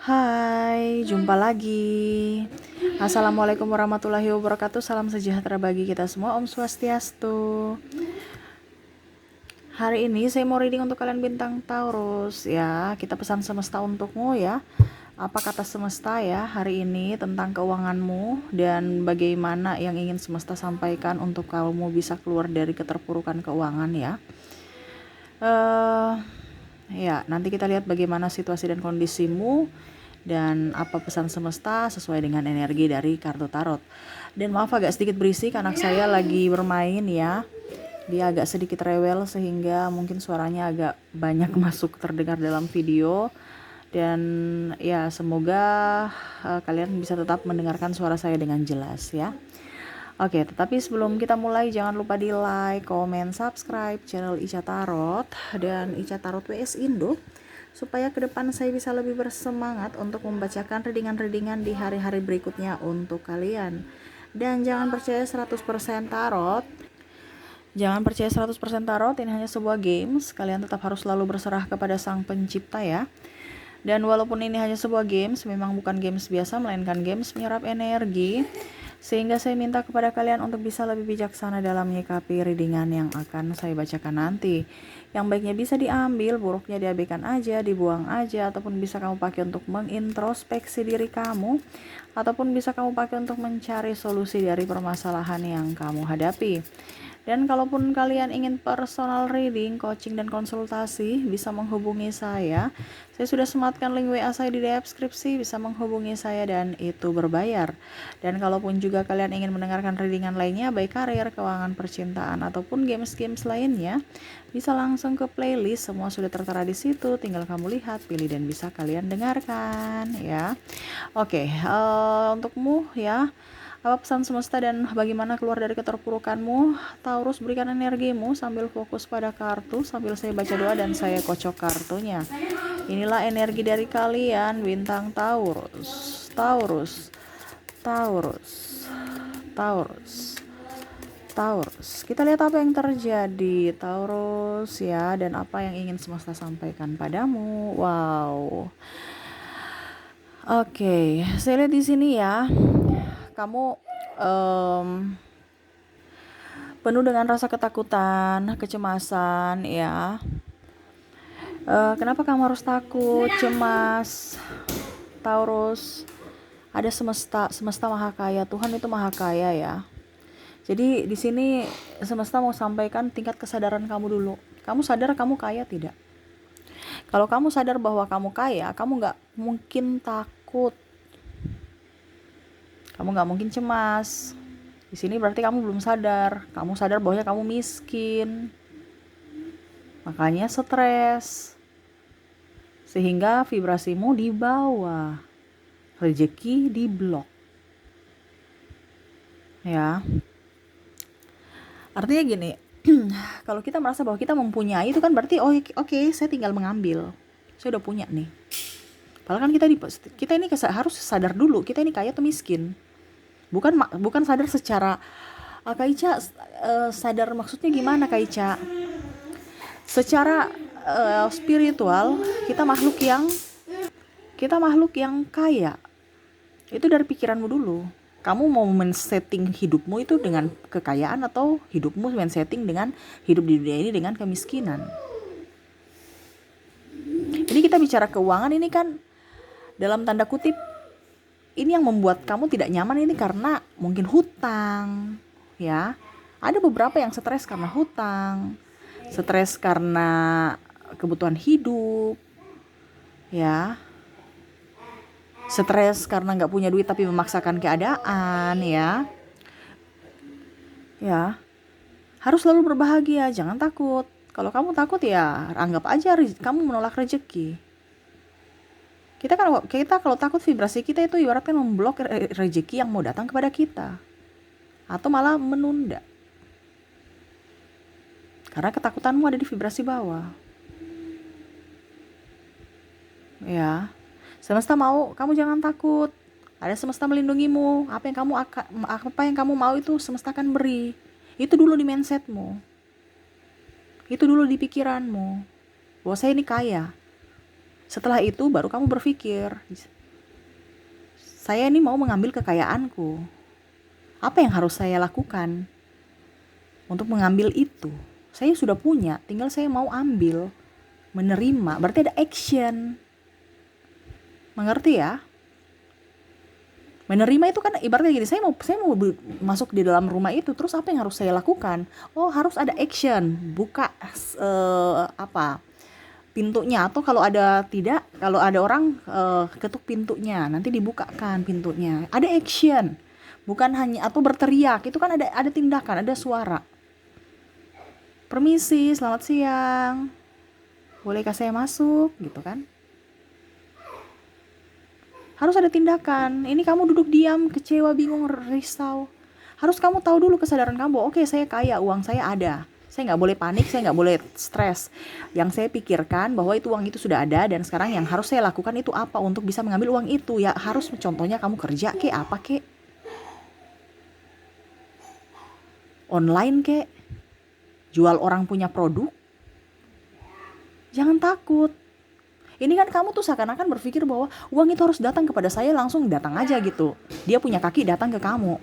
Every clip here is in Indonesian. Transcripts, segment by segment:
Hai, jumpa lagi. Assalamualaikum warahmatullahi wabarakatuh. Salam sejahtera bagi kita semua. Om Swastiastu. Hari ini saya mau reading untuk kalian bintang Taurus ya. Kita pesan semesta untukmu ya. Apa kata semesta ya hari ini tentang keuanganmu dan bagaimana yang ingin semesta sampaikan untuk kamu bisa keluar dari keterpurukan keuangan ya. Ya, nanti kita lihat bagaimana situasi dan kondisimu dan apa pesan semesta sesuai dengan energi dari kartu tarot. Dan maaf agak sedikit berisik, anak saya lagi bermain ya. Dia agak sedikit rewel sehingga mungkin suaranya agak banyak masuk terdengar dalam video. Dan ya semoga kalian bisa tetap mendengarkan suara saya dengan jelas ya. Oke, tetapi sebelum kita mulai jangan lupa di like, komen, subscribe channel Ica Tarot dan Ica Tarot WS Indo supaya ke depan saya bisa lebih bersemangat untuk membacakan readingan-readingan di hari-hari berikutnya untuk kalian. Dan jangan percaya 100% tarot. Jangan percaya 100% tarot, ini hanya sebuah games. Kalian tetap harus selalu berserah kepada Sang Pencipta ya. Dan walaupun ini hanya sebuah games, memang bukan games biasa melainkan games menyerap energi. Sehingga saya minta kepada kalian untuk bisa lebih bijaksana dalam menyikapi readingan yang akan saya bacakan nanti. Yang baiknya bisa diambil, buruknya diabaikan aja, dibuang aja, ataupun bisa kamu pakai untuk mengintrospeksi diri kamu, ataupun bisa kamu pakai untuk mencari solusi dari permasalahan yang kamu hadapi. Dan kalaupun kalian ingin personal reading, coaching, dan konsultasi, bisa menghubungi saya. Saya sudah sematkan link WA saya di deskripsi, bisa menghubungi saya dan itu berbayar. Dan kalaupun juga kalian ingin mendengarkan readingan lainnya, baik karir, keuangan, percintaan, ataupun games-games lainnya, bisa langsung ke playlist, semua sudah tertera di situ, tinggal kamu lihat, pilih, dan bisa kalian dengarkan ya. Oke, untukmu ya. Apa pesan semesta dan bagaimana keluar dari keterpurukanmu? Taurus, berikan energimu sambil fokus pada kartu, sambil saya baca doa dan saya kocok kartunya. Inilah energi dari kalian, bintang Taurus. Taurus. Taurus. Taurus. Taurus. Kita lihat apa yang terjadi, Taurus ya, dan apa yang ingin semesta sampaikan padamu. Wow. Oke, saya lihat di sini ya. Kamu penuh dengan rasa ketakutan, kecemasan ya. Kenapa kamu harus takut, cemas, Taurus? Ada semesta maha kaya, Tuhan itu maha kaya ya. Jadi di sini semesta mau sampaikan tingkat kesadaran kamu dulu. Kamu sadar kamu kaya tidak? Kalau kamu sadar bahwa kamu kaya, kamu nggak mungkin takut. Kamu nggak mungkin cemas. Di sini berarti kamu belum sadar. Kamu sadar bahwa kamu miskin. Makanya stres. Sehingga vibrasimu di bawah. Rezeki di blok. Ya. Artinya gini, kalau kita merasa bahwa kita mempunyai itu kan berarti oke, saya tinggal mengambil. Saya udah punya nih. Padahal kan kita ini harus sadar dulu, kita ini kaya atau miskin. Bukan sadar secara Kak Ica sadar maksudnya gimana Kak Ica? Secara spiritual kita makhluk yang kaya. Itu dari pikiranmu dulu. Kamu mau men-setting hidupmu itu dengan kekayaan atau hidupmu men-setting dengan hidup di dunia ini dengan kemiskinan? Ini kita bicara keuangan ini kan dalam tanda kutip ini yang membuat kamu tidak nyaman ini karena mungkin hutang, ya. Ada beberapa yang stres karena hutang, stres karena kebutuhan hidup, ya. Stres karena nggak punya duit tapi memaksakan keadaan, ya. Ya, harus selalu berbahagia, jangan takut. Kalau kamu takut ya anggap aja kamu menolak rezeki. Kita kalau takut vibrasi kita itu ibaratnya memblok rezeki yang mau datang kepada kita. Atau malah menunda. Karena ketakutanmu ada di vibrasi bawah. Ya. Semesta mau kamu jangan takut. Ada semesta melindungimu. Apa yang kamu mau itu semesta akan beri. Itu dulu di mindsetmu. Itu dulu di pikiranmu. Bahwa saya ini kaya. Setelah itu baru kamu berpikir, Saya ini mau mengambil kekayaanku. Apa yang harus saya lakukan untuk mengambil itu? Saya sudah punya, tinggal saya mau ambil, menerima. Berarti ada action. Mengerti ya? Menerima itu kan ibaratnya gini, saya mau masuk di dalam rumah itu, terus apa yang harus saya lakukan? Oh, harus ada action, buka pintunya, atau kalau ada orang ketuk pintunya, nanti dibukakan pintunya. Ada action, bukan hanya atau berteriak, itu kan ada tindakan, ada suara. Permisi, selamat siang, bolehkah saya masuk, gitu kan? Harus ada tindakan. Ini kamu duduk diam, kecewa, bingung, risau. Harus kamu tahu dulu kesadaran kamu. Oke, saya kaya, uang saya ada. Saya nggak boleh panik, saya nggak boleh stres. Yang saya pikirkan bahwa itu uang itu sudah ada, dan sekarang yang harus saya lakukan itu apa untuk bisa mengambil uang itu. Ya harus, contohnya kamu kerja apa online jual orang punya produk. Jangan takut. Ini kan kamu tuh seakan-akan berpikir bahwa uang itu harus datang kepada saya, langsung datang aja gitu. Dia punya kaki datang ke kamu.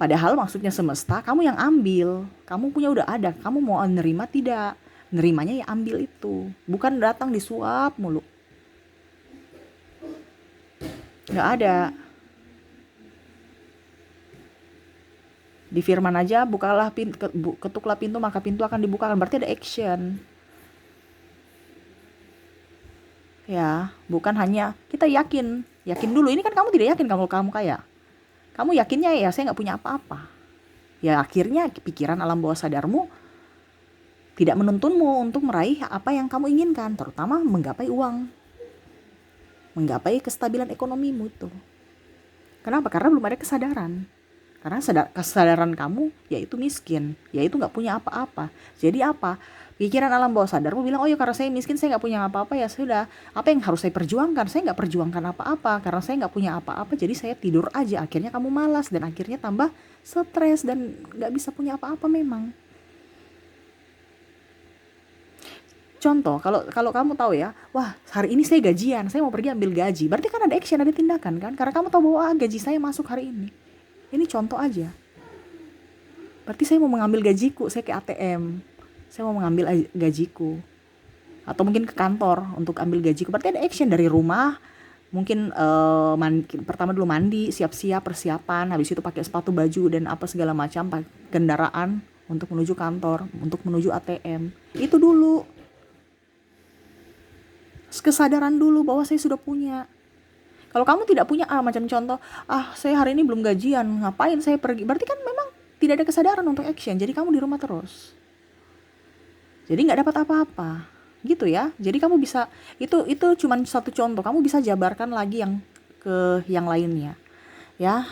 Padahal maksudnya semesta, kamu yang ambil. Kamu punya udah ada, kamu mau nerima tidak? Nerimanya ya ambil itu. Bukan datang disuap mulu. Nggak ada. Di firman aja, bukalah pintu, ketuklah pintu maka pintu akan dibukakan. Berarti ada action. Ya, bukan hanya kita yakin dulu. Ini kan kamu tidak yakin kalau kamu kaya. Kamu yakinnya ya saya nggak punya apa-apa. Ya akhirnya pikiran alam bawah sadarmu tidak menuntunmu untuk meraih apa yang kamu inginkan, terutama menggapai uang, menggapai kestabilan ekonomimu itu. Kenapa? Karena belum ada kesadaran. Karena kesadaran kamu yaitu miskin, yaitu nggak punya apa-apa. Jadi apa? Pikiran alam bawah sadarmu bilang, oh ya karena saya miskin, saya nggak punya apa-apa, ya sudah. Apa yang harus saya perjuangkan? Saya nggak perjuangkan apa-apa karena saya nggak punya apa-apa. Jadi saya tidur aja. Akhirnya kamu malas dan akhirnya tambah stres dan nggak bisa punya apa-apa memang. Contoh, kalau kamu tahu ya, wah hari ini saya gajian, saya mau pergi ambil gaji. Berarti kan ada action, ada tindakan kan? Karena kamu tahu bahwa gaji saya masuk hari ini. Ini contoh aja. Berarti saya mau mengambil gajiku, saya ke ATM. Saya mau mengambil gajiku. Atau mungkin ke kantor untuk ambil gajiku. Berarti ada action dari rumah. Mungkin pertama dulu mandi, siap-siap, persiapan. Habis itu pakai sepatu, baju, dan apa segala macam. Kendaraan untuk menuju kantor, untuk menuju ATM. Itu dulu. Kesadaran dulu bahwa saya sudah punya. Kalau kamu tidak punya macam contoh, saya hari ini belum gajian, ngapain saya pergi? Berarti kan memang tidak ada kesadaran untuk action. Jadi kamu di rumah terus. Jadi nggak dapat apa-apa, gitu ya. Jadi kamu bisa itu cuma satu contoh. Kamu bisa jabarkan lagi yang lainnya. Ya,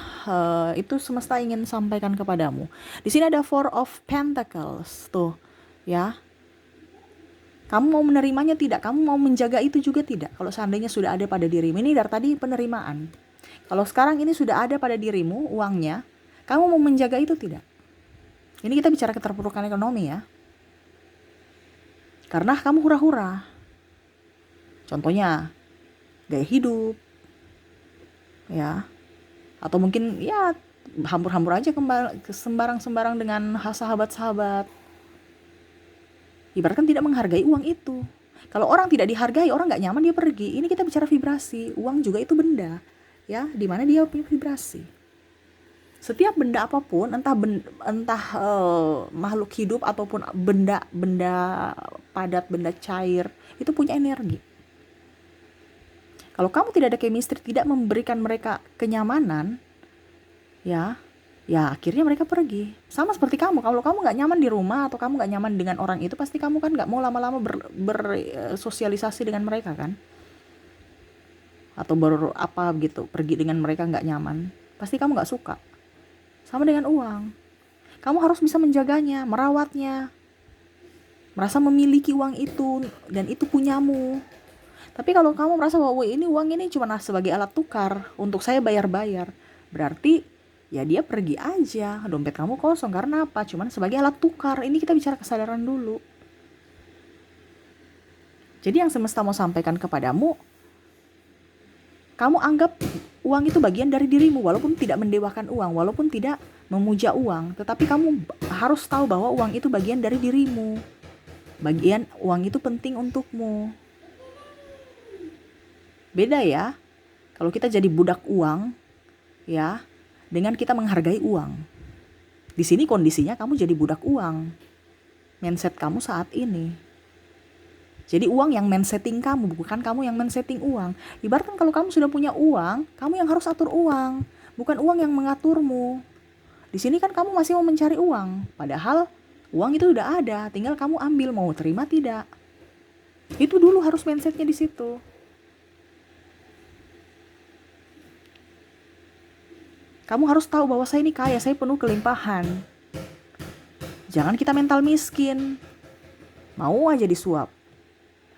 itu semesta ingin sampaikan kepadamu. Di sini ada Four of Pentacles, tuh, ya. Kamu mau menerimanya tidak? Kamu mau menjaga itu juga tidak? Kalau seandainya sudah ada pada dirimu, ini dari tadi penerimaan. Kalau sekarang ini sudah ada pada dirimu uangnya, kamu mau menjaga itu tidak? Ini kita bicara keterpurukan ekonomi ya. Karena kamu hura-hura. Contohnya, gaya hidup. Ya. Atau mungkin ya hambur-hambur aja sembarang-sembarang dengan sahabat-sahabat. Ibaratkan tidak menghargai uang itu. Kalau orang tidak dihargai, orang nggak nyaman, dia pergi. Ini kita bicara vibrasi. Uang juga itu benda, ya, di mana dia punya vibrasi. Setiap benda apapun, entah makhluk hidup ataupun benda padat, benda cair, itu punya energi. Kalau kamu tidak ada chemistry, tidak memberikan mereka kenyamanan, ya akhirnya mereka pergi. Sama seperti kamu, kalau kamu nggak nyaman di rumah atau kamu nggak nyaman dengan orang itu, pasti kamu kan nggak mau lama-lama bersosialisasi dengan mereka kan, atau pergi dengan mereka nggak nyaman, pasti kamu nggak suka. Sama dengan uang, kamu harus bisa menjaganya, merawatnya, merasa memiliki uang itu dan itu punyamu. Tapi kalau kamu merasa bahwa ini uang ini cuma sebagai alat tukar untuk saya bayar-bayar, berarti ya dia pergi aja, dompet kamu kosong. Karena apa? Cuman sebagai alat tukar. Ini kita bicara kesadaran dulu. Jadi yang semesta mau sampaikan kepadamu, kamu anggap uang itu bagian dari dirimu, walaupun tidak mendewakan uang, walaupun tidak memuja uang, tetapi kamu harus tahu bahwa uang itu bagian dari dirimu. Bagian uang itu penting untukmu. Beda ya, kalau kita jadi budak uang, ya, dengan kita menghargai uang. Di sini kondisinya kamu jadi budak uang. Mindset kamu saat ini. Jadi uang yang men-setting kamu, bukan kamu yang men-setting uang. Ibaratkan kalau kamu sudah punya uang, kamu yang harus atur uang, bukan uang yang mengaturmu. Di sini kan kamu masih mau mencari uang, padahal uang itu udah ada, tinggal kamu ambil, mau terima tidak. Itu dulu harus mindsetnya di situ. Kamu harus tahu bahwa saya ini kaya, saya penuh kelimpahan. Jangan kita mental miskin, mau aja disuap.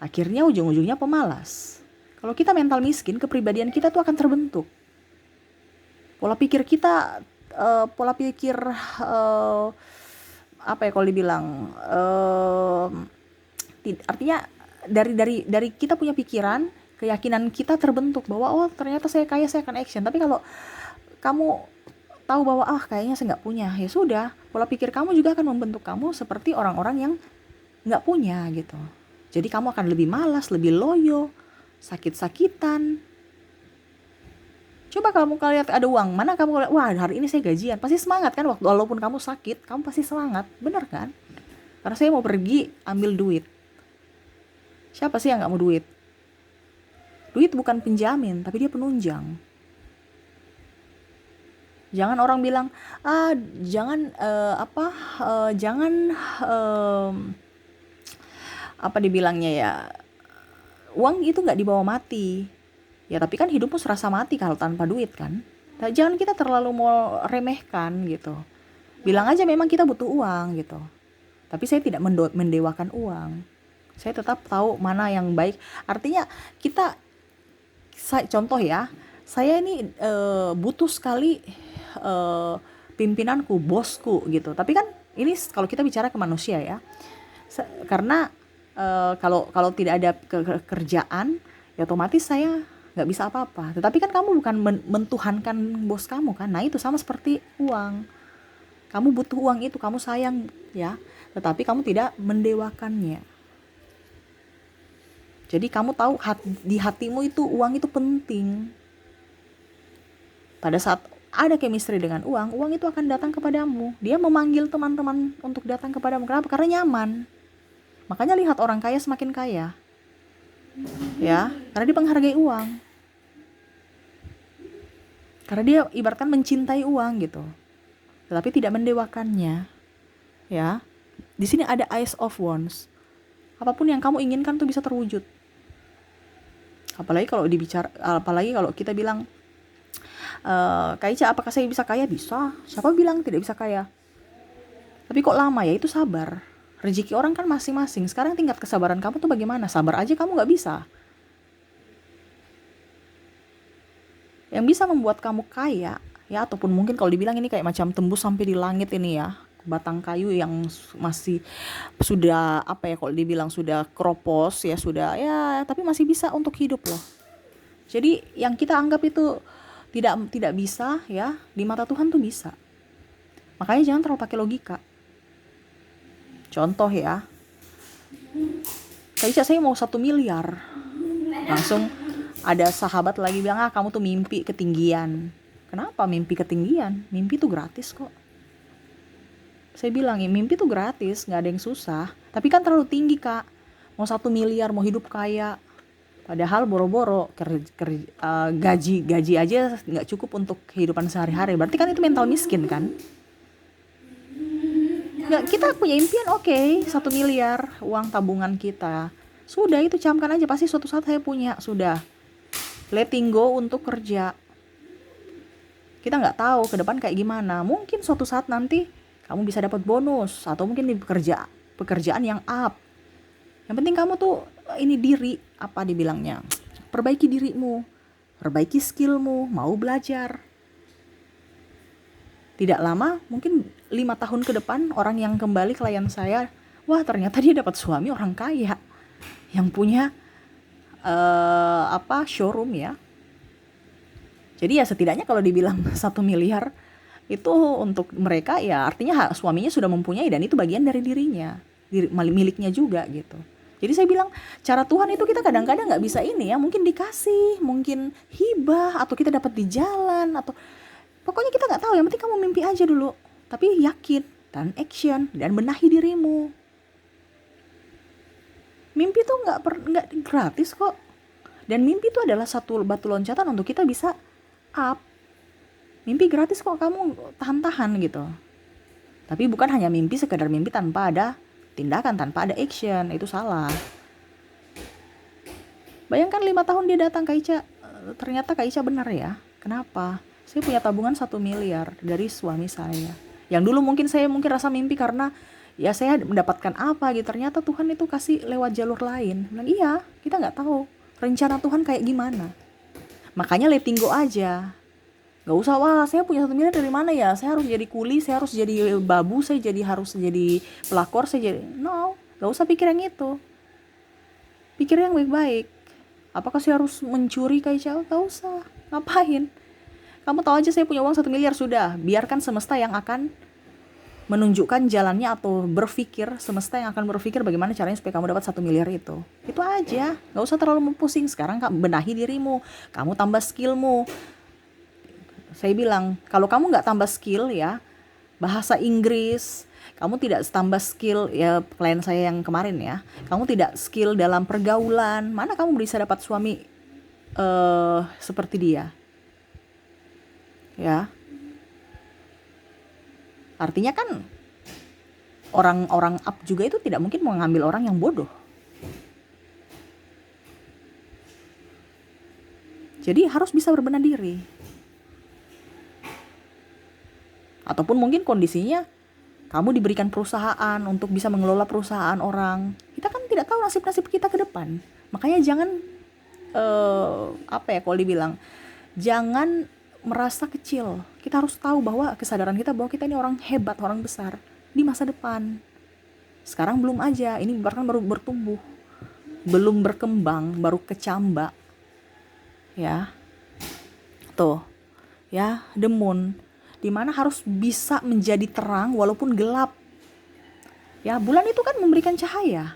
Akhirnya ujung-ujungnya pemalas. Kalau kita mental miskin, kepribadian kita tuh akan terbentuk. Pola pikir kita, apa ya kalau dibilang, artinya dari kita punya pikiran, keyakinan kita terbentuk bahwa oh ternyata saya kaya, saya akan action. Tapi kalau kamu tahu bahwa kayaknya saya nggak punya, ya sudah, pola pikir kamu juga akan membentuk kamu seperti orang-orang yang nggak punya gitu. Jadi kamu akan lebih malas, lebih loyo, sakit-sakitan. Coba kamu lihat ada uang, mana kamu lihat, wah hari ini saya gajian, pasti semangat kan, walaupun kamu sakit, kamu pasti semangat, bener kan? Karena saya mau pergi ambil duit. Siapa sih yang nggak mau duit? Duit bukan penjamin, tapi dia penunjang. Jangan orang bilang, jangan apa dibilangnya ya, uang itu nggak dibawa mati ya, tapi kan hidupmu serasa mati kalau tanpa duit kan. Nah, jangan kita terlalu mau remehkan gitu, bilang aja memang kita butuh uang gitu, tapi saya tidak mendewakan uang. Saya tetap tahu mana yang baik. Artinya contoh ya, saya ini butuh sekali pimpinanku, bosku gitu, tapi kan ini kalau kita bicara ke manusia ya, karena kalau tidak ada kerjaan, ya otomatis saya nggak bisa apa-apa. Tetapi kan kamu bukan mentuhankan bos kamu kan. Nah itu sama seperti uang. Kamu butuh uang itu, kamu sayang ya, tetapi kamu tidak mendewakannya. Jadi kamu tahu di hatimu itu uang itu penting. Pada saat ada chemistry dengan uang itu akan datang kepadamu. Dia memanggil teman-teman untuk datang kepadamu. Kenapa? Karena nyaman. Makanya lihat orang kaya semakin kaya. Ya, karena dia menghargai uang. Karena dia ibaratkan mencintai uang gitu. Tetapi tidak mendewakannya. Ya. Di sini ada Ace of Wands. Apapun yang kamu inginkan tuh bisa terwujud. Apalagi kalau kita bilang, Kaica, apakah saya bisa kaya? Bisa. Siapa bilang tidak bisa kaya? Tapi kok lama ya? Itu sabar. Rezeki orang kan masing-masing. Sekarang tingkat kesabaran kamu tuh bagaimana? Sabar aja kamu gak bisa. Yang bisa membuat kamu kaya, ya ataupun mungkin kalau dibilang ini kayak macam tembus sampai di langit ini ya, batang kayu yang masih sudah kalau dibilang sudah kropos ya, sudah ya, tapi masih bisa untuk hidup loh. Jadi yang kita anggap itu tidak bisa ya, di mata Tuhan tuh bisa. Makanya jangan terlalu pakai logika. Contoh ya, Kaica saya mau 1 miliar. Langsung ada sahabat lagi bilang, kamu tuh mimpi ketinggian. Kenapa mimpi ketinggian? Mimpi tuh gratis kok. Saya bilang, ya mimpi tuh gratis, gak ada yang susah. Tapi kan terlalu tinggi kak. Mau 1 miliar, mau hidup kaya. Padahal boro-boro gaji aja gak cukup untuk kehidupan sehari-hari. Berarti kan itu mental miskin kan? Nggak, kita punya impian, oke, 1 miliar uang tabungan kita, sudah itu camkan aja, pasti suatu saat saya punya, sudah letting go untuk kerja. Kita nggak tahu ke depan kayak gimana, mungkin suatu saat nanti kamu bisa dapat bonus atau mungkin di pekerjaan yang up. Yang penting kamu tuh ini diri, apa dibilangnya, perbaiki dirimu, perbaiki skillmu, mau belajar. Tidak lama, mungkin 5 tahun ke depan, orang yang kembali klien saya, wah ternyata dia dapat suami orang kaya yang punya showroom ya. Jadi ya setidaknya kalau dibilang 1 miliar itu untuk mereka ya artinya suaminya sudah mempunyai dan itu bagian dari dirinya, miliknya juga gitu. Jadi saya bilang cara Tuhan itu kita kadang-kadang nggak bisa ini ya, mungkin dikasih, mungkin hibah, atau kita dapat di jalan, atau pokoknya kita nggak tahu. Yang penting kamu mimpi aja dulu, tapi yakin dan action dan benahi dirimu. Mimpi tuh nggak gratis kok, dan mimpi itu adalah satu batu loncatan untuk kita bisa up. Mimpi gratis kok, kamu tahan-tahan gitu. Tapi bukan hanya mimpi sekedar mimpi tanpa ada tindakan, tanpa ada action, itu salah. Bayangkan 5 tahun dia datang Kak Ica, ternyata Kak Ica benar ya. Kenapa? Saya punya tabungan 1 miliar dari suami saya. Yang dulu mungkin saya rasa mimpi karena ya saya mendapatkan apa gitu. Ternyata Tuhan itu kasih lewat jalur lain. Bilang iya, kita nggak tahu rencana Tuhan kayak gimana. Makanya letting go aja. Gak usah, wah saya punya 1 miliar dari mana ya, saya harus jadi kuli, saya harus jadi babu, saya harus jadi pelakor, saya jadi, no, gak usah pikir yang itu. Pikir yang baik-baik. Apakah saya harus mencuri kayak cowok? Gak usah, ngapain. Kamu tahu aja saya punya uang 1 miliar, sudah, biarkan semesta yang akan menunjukkan jalannya, atau semesta yang akan berpikir bagaimana caranya supaya kamu dapat 1 miliar itu aja. Gak usah terlalu pusing. Sekarang benahi dirimu, kamu tambah skillmu. Saya bilang, kalau kamu nggak tambah skill ya, bahasa Inggris, kamu tidak tambah skill ya, klien saya yang kemarin ya, kamu tidak skill dalam pergaulan, mana kamu bisa dapat suami seperti dia? Ya, artinya kan orang-orang up juga itu tidak mungkin mau ngambil orang yang bodoh. Jadi harus bisa berbenah diri. Ataupun mungkin kondisinya kamu diberikan perusahaan untuk bisa mengelola perusahaan orang. Kita kan tidak tahu nasib-nasib kita ke depan. Makanya jangan kalau dibilang, jangan merasa kecil. Kita harus tahu bahwa kesadaran kita bahwa kita ini orang hebat, orang besar di masa depan. Sekarang belum aja, ini bahkan baru bertumbuh, belum berkembang, baru kecambak. Ya. Tuh. Ya, the moon, dimana harus bisa menjadi terang walaupun gelap. Ya, bulan itu kan memberikan cahaya.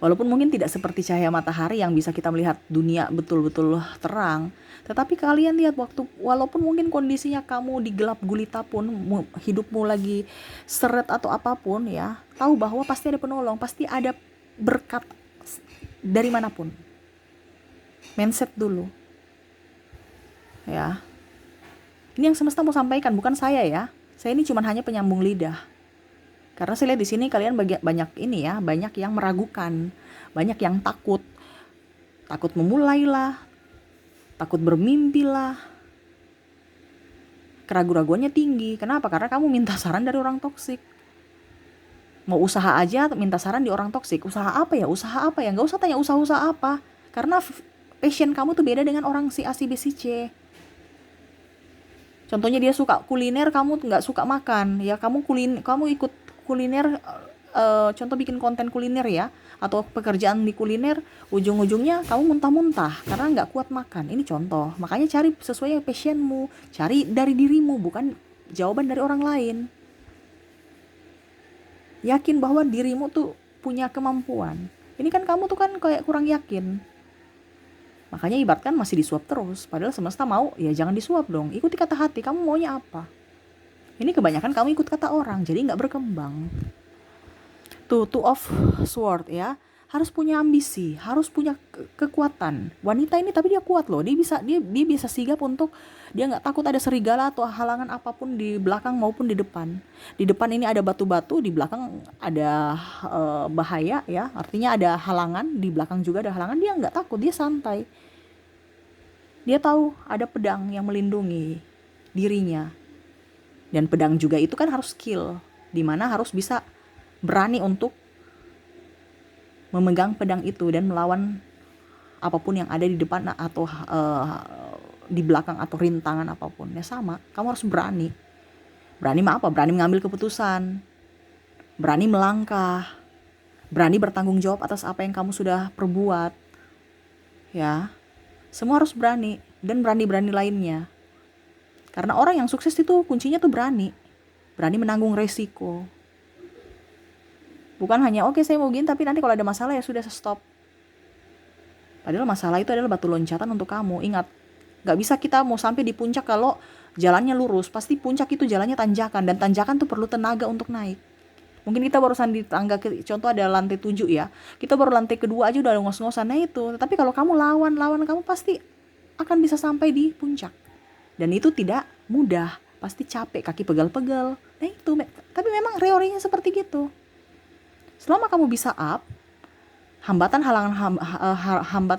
Walaupun mungkin tidak seperti cahaya matahari yang bisa kita melihat dunia betul-betul terang, tetapi kalian lihat walaupun mungkin kondisinya kamu di gelap gulita pun, hidupmu lagi seret atau apapun ya, tahu bahwa pasti ada penolong, pasti ada berkat dari manapun. Mindset dulu. Ya. Ini yang semesta mau sampaikan, bukan saya ya. Saya ini cuma hanya penyambung lidah. Karena saya lihat di sini kalian banyak yang meragukan, banyak yang takut memulailah, takut bermimpilah. Keraguan-raguannya tinggi. Kenapa? Karena kamu minta saran dari orang toksik. Mau usaha aja minta saran di orang toksik. Usaha apa ya? Nggak usah tanya usaha apa. Karena passion kamu tuh beda dengan orang si A, si B, si C. Contohnya dia suka kuliner, kamu nggak suka makan. Ya kamu ikut kuliner, contoh bikin konten kuliner ya, atau pekerjaan di kuliner, ujung-ujungnya kamu muntah-muntah karena nggak kuat makan. Ini contoh. Makanya cari sesuai passionmu, cari dari dirimu, bukan jawaban dari orang lain. Yakin bahwa dirimu tuh punya kemampuan. Ini kan kamu tuh kan kayak kurang yakin. Makanya ibaratkan masih disuap terus, padahal semesta mau ya jangan disuap dong. Ikuti kata hati, kamu maunya apa. Ini kebanyakan kamu ikut kata orang, jadi nggak berkembang. Two of sword ya, harus punya ambisi, harus punya kekuatan. Wanita ini tapi dia kuat loh, dia bisa sigap untuk, dia nggak takut ada serigala atau halangan apapun di belakang maupun di depan. Di depan ini ada batu-batu, di belakang ada bahaya ya, artinya ada halangan, di belakang juga ada halangan, dia nggak takut, dia santai. Dia tahu ada pedang yang melindungi dirinya. Dan pedang juga itu kan harus skill, dimana harus bisa berani untuk memegang pedang itu dan melawan apapun yang ada di depan atau di belakang atau rintangan apapun. Ya sama, kamu harus berani. Berani apa? Berani mengambil keputusan, berani melangkah, berani bertanggung jawab atas apa yang kamu sudah perbuat. Ya, semua harus berani. dan berani-berani lainnya. Karena orang yang sukses itu kuncinya tuh berani menanggung resiko. Bukan hanya oke saya mau gini, tapi nanti kalau ada masalah ya sudah stop. Padahal masalah itu adalah batu loncatan untuk kamu. Ingat, gak bisa kita mau sampai di puncak kalau jalannya lurus. Pasti puncak itu jalannya tanjakan, dan tanjakan tuh perlu tenaga untuk naik. Mungkin kita barusan di tangga, contoh ada lantai 7 ya, kita baru lantai kedua aja udah ngos-ngosan. Nah itu, tapi kalau kamu lawan kamu pasti akan bisa sampai di puncak. Dan itu tidak mudah, pasti capek, kaki pegal-pegal. Nah itu, tapi memang teorinya seperti gitu. Selama kamu bisa up, hambatan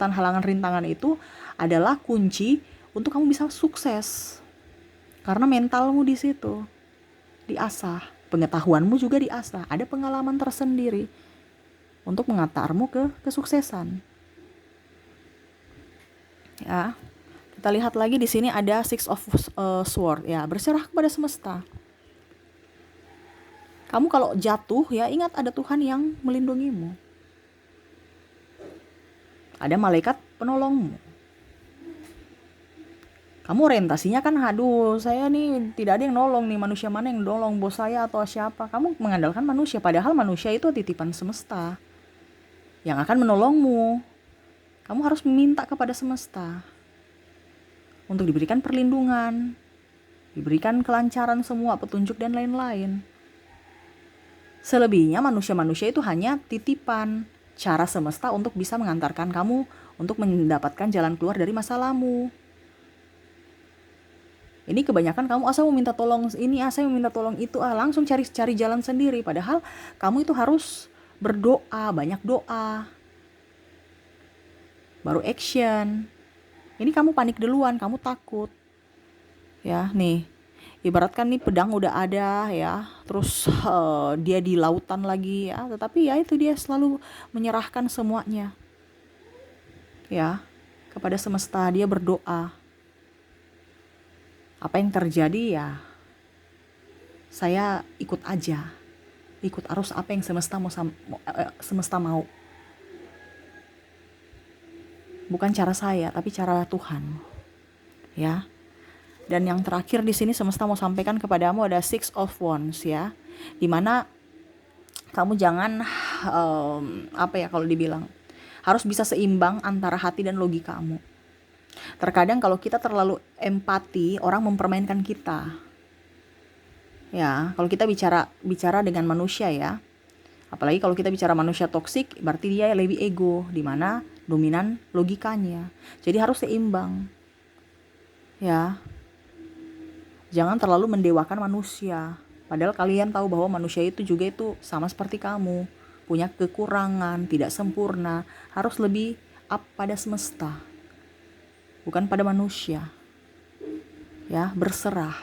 halangan rintangan itu adalah kunci untuk kamu bisa sukses. Karena mentalmu di situ diasah, pengetahuanmu juga diasah, ada pengalaman tersendiri untuk mengantarmu ke kesuksesan. Ya, kita lihat lagi di sini ada Six of Sword ya, berserah kepada semesta. Kamu kalau jatuh ya ingat ada Tuhan yang melindungimu. Ada malaikat penolongmu. Kamu orientasinya kan, aduh saya nih tidak ada yang nolong nih, manusia mana yang nolong, bos saya atau siapa. Kamu mengandalkan manusia, padahal manusia itu titipan semesta yang akan menolongmu. Kamu harus meminta kepada semesta untuk diberikan perlindungan, diberikan kelancaran semua, petunjuk dan lain-lain. Selebihnya manusia-manusia itu hanya titipan cara semesta untuk bisa mengantarkan kamu untuk mendapatkan jalan keluar dari masalahmu. Ini kebanyakan kamu asal meminta tolong ini, saya meminta tolong itu, langsung cari jalan sendiri. Padahal kamu itu harus berdoa, banyak doa, baru action. Ini kamu panik duluan, kamu takut. Ya, nih. Ibaratkan nih pedang udah ada ya, terus dia di lautan lagi ya, tetapi ya itu dia selalu menyerahkan semuanya ya kepada semesta. Dia berdoa, apa yang terjadi ya saya ikut aja, ikut arus apa yang semesta mau. Bukan cara saya, tapi cara Tuhan ya. Dan yang terakhir di sini semesta mau sampaikan kepadamu ada Six of Wands ya, dimana kamu jangan kalau dibilang harus bisa seimbang antara hati dan logikamu. Terkadang kalau kita terlalu empati, orang mempermainkan kita. Ya, kalau kita bicara dengan manusia ya, apalagi kalau kita bicara manusia toksik, berarti dia lebih ego, dimana dominan logikanya. Jadi harus seimbang ya. Jangan terlalu mendewakan manusia. Padahal kalian tahu bahwa manusia itu juga itu sama seperti kamu. Punya kekurangan, tidak sempurna. Harus lebih up pada semesta. Bukan pada manusia. Ya, berserah.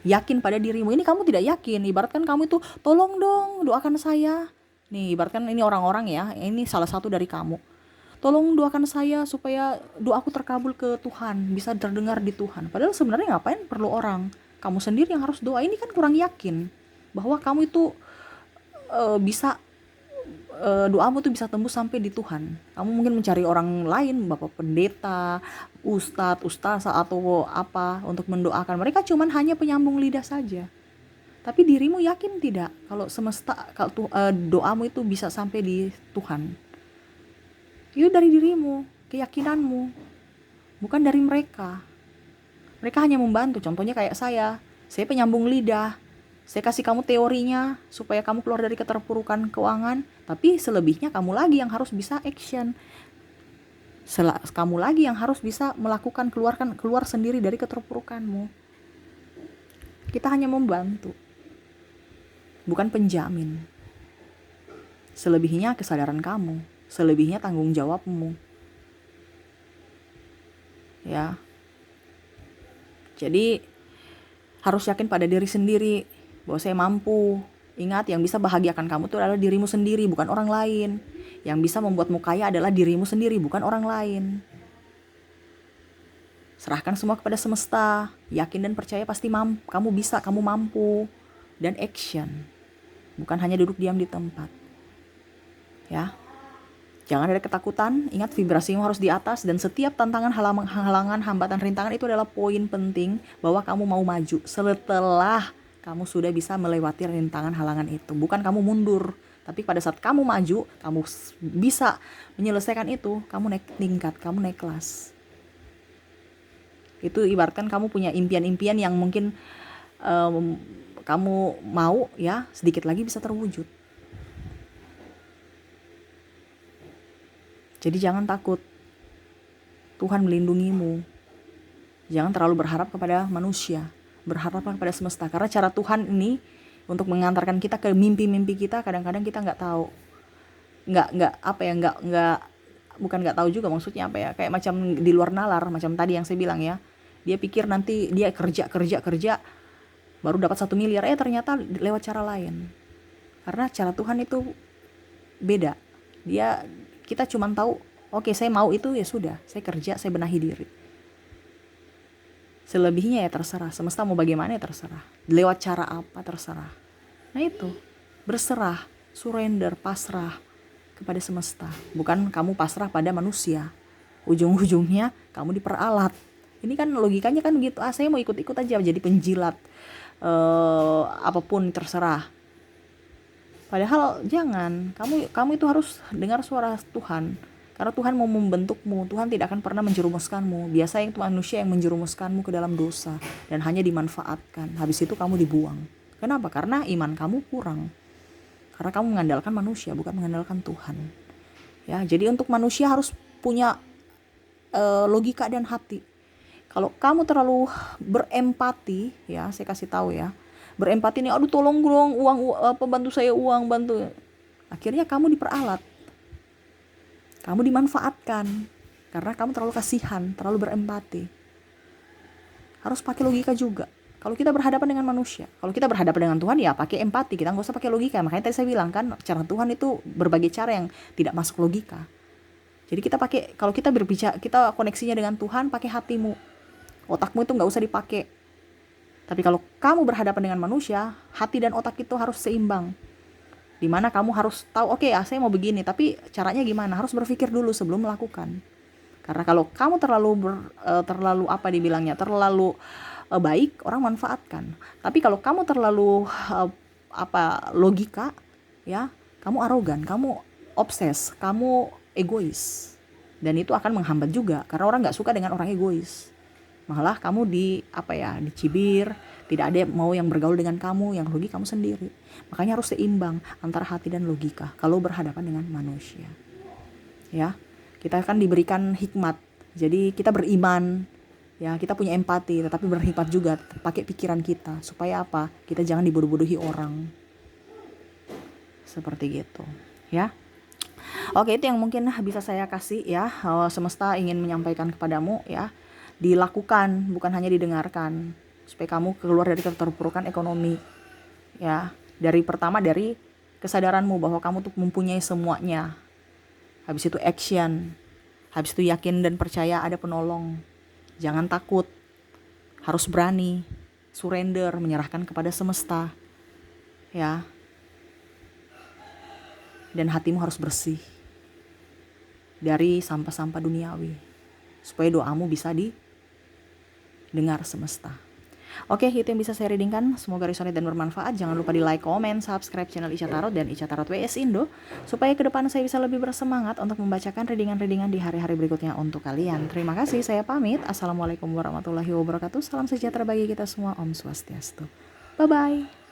Yakin pada dirimu. Ini kamu tidak yakin. Ibaratkan kamu itu, tolong dong doakan saya. Nih, ibaratkan ini orang-orang ya. Ini salah satu dari kamu. Tolong doakan saya supaya doaku terkabul ke Tuhan, bisa terdengar di Tuhan. Padahal sebenarnya ngapain perlu orang? Kamu sendiri yang harus doa. Ini kan kurang yakin bahwa kamu itu bisa doamu tuh bisa tembus sampai di Tuhan. Kamu mungkin mencari orang lain, bapak pendeta, ustadz atau apa untuk mendoakan. Mereka cuman hanya penyambung lidah saja. Tapi dirimu yakin tidak kalau semesta, kalau doamu itu bisa sampai di Tuhan? Itu dari dirimu, keyakinanmu, bukan dari mereka. Mereka hanya membantu. Contohnya kayak saya penyambung lidah. Saya kasih kamu teorinya supaya kamu keluar dari keterpurukan keuangan, tapi selebihnya kamu lagi yang harus bisa action. Kamu lagi yang harus bisa melakukan keluar sendiri dari keterpurukanmu. Kita hanya membantu, bukan penjamin. Selebihnya kesadaran kamu, selebihnya tanggung jawabmu. Ya. Jadi harus yakin pada diri sendiri bahwa saya mampu. Ingat, yang bisa bahagiakan kamu itu adalah dirimu sendiri, bukan orang lain. Yang bisa membuatmu kaya adalah dirimu sendiri, bukan orang lain. Serahkan semua kepada semesta. Yakin dan percaya pasti kamu bisa, kamu mampu. Dan action. Bukan hanya duduk diam di tempat. Ya. Jangan ada ketakutan, ingat vibrasimu harus di atas, dan setiap tantangan, halangan, hambatan, rintangan itu adalah poin penting bahwa kamu mau maju setelah kamu sudah bisa melewati rintangan halangan itu. Bukan kamu mundur, tapi pada saat kamu maju, kamu bisa menyelesaikan itu, kamu naik tingkat, kamu naik kelas. Itu ibaratkan kamu punya impian-impian yang mungkin kamu mau ya, sedikit lagi bisa terwujud. Jadi jangan takut, Tuhan melindungimu. Jangan terlalu berharap kepada manusia, berharap kepada semesta. Karena cara Tuhan ini untuk mengantarkan kita ke mimpi-mimpi kita, kadang-kadang kita nggak tahu, bukan nggak tahu juga maksudnya apa ya, kayak macam di luar nalar, macam tadi yang saya bilang ya. Dia pikir nanti dia kerja baru dapat 1 miliar, ternyata lewat cara lain. Karena cara Tuhan itu beda. Kita cuma tahu, oke, saya mau itu, ya sudah, saya kerja, saya benahi diri. Selebihnya ya terserah, semesta mau bagaimana ya terserah, lewat cara apa terserah. Nah itu, berserah, surrender, pasrah kepada semesta. Bukan kamu pasrah pada manusia, ujung-ujungnya kamu diperalat. Ini kan logikanya kan gitu, saya mau ikut-ikut aja jadi penjilat, apapun terserah. Padahal jangan, kamu itu harus dengar suara Tuhan. Karena Tuhan mau membentukmu, Tuhan tidak akan pernah menjerumuskanmu. Biasanya itu manusia yang menjerumuskanmu ke dalam dosa dan hanya dimanfaatkan. Habis itu kamu dibuang. Kenapa? Karena iman kamu kurang. Karena kamu mengandalkan manusia, bukan mengandalkan Tuhan. Ya, jadi untuk manusia harus punya logika dan hati. Kalau kamu terlalu berempati, ya saya kasih tahu ya, berempati nih, aduh tolong dong, bantu saya, bantu. Akhirnya kamu diperalat, kamu dimanfaatkan karena kamu terlalu kasihan, terlalu berempati. Harus pakai logika juga. Kalau kita berhadapan dengan manusia, kalau kita berhadapan dengan Tuhan ya pakai empati, kita nggak usah pakai logika. Makanya tadi saya bilang kan, cara Tuhan itu berbagai cara yang tidak masuk logika. Jadi kalau kita berbicara, kita koneksinya dengan Tuhan pakai hatimu, otakmu itu nggak usah dipakai. Tapi kalau kamu berhadapan dengan manusia, hati dan otak itu harus seimbang. Dimana kamu harus tahu, oke, saya mau begini, tapi caranya gimana? Harus berpikir dulu sebelum melakukan. Karena kalau kamu terlalu terlalu baik, orang manfaatkan. Tapi kalau kamu terlalu logika, ya, kamu arogan, kamu obses, kamu egois. Dan itu akan menghambat juga, karena orang nggak suka dengan orang egois. Malah kamu dicibir, tidak ada mau yang bergaul dengan kamu, yang rugi kamu sendiri. Makanya harus seimbang antara hati dan logika kalau berhadapan dengan manusia. Ya, kita akan diberikan hikmat. Jadi kita beriman, ya, kita punya empati, tetapi berhikmat juga, pakai pikiran kita. Supaya apa? Kita jangan dibodoh-bodohi orang. Seperti gitu, ya. Oke, itu yang mungkin bisa saya kasih ya. Semesta ingin menyampaikan kepadamu ya. Dilakukan, bukan hanya didengarkan, supaya kamu keluar dari keterpurukan ekonomi ya. Dari kesadaranmu bahwa kamu tuh mempunyai semuanya. Habis itu action, habis itu yakin dan percaya ada penolong. Jangan takut, harus berani, surrender, menyerahkan kepada semesta ya. Dan hatimu harus bersih dari sampah-sampah duniawi, supaya doamu bisa dengar semesta. Oke, itu yang bisa saya readingkan. Semoga resonate dan bermanfaat. Jangan lupa di like, comment, subscribe channel Ica Tarot dan Ica Tarot WS Indo, supaya ke depan saya bisa lebih bersemangat untuk membacakan readingan-readingan di hari-hari berikutnya untuk kalian. Terima kasih, saya pamit. Assalamualaikum warahmatullahi wabarakatuh. Salam sejahtera bagi kita semua. Om Swastiastu. Bye-bye.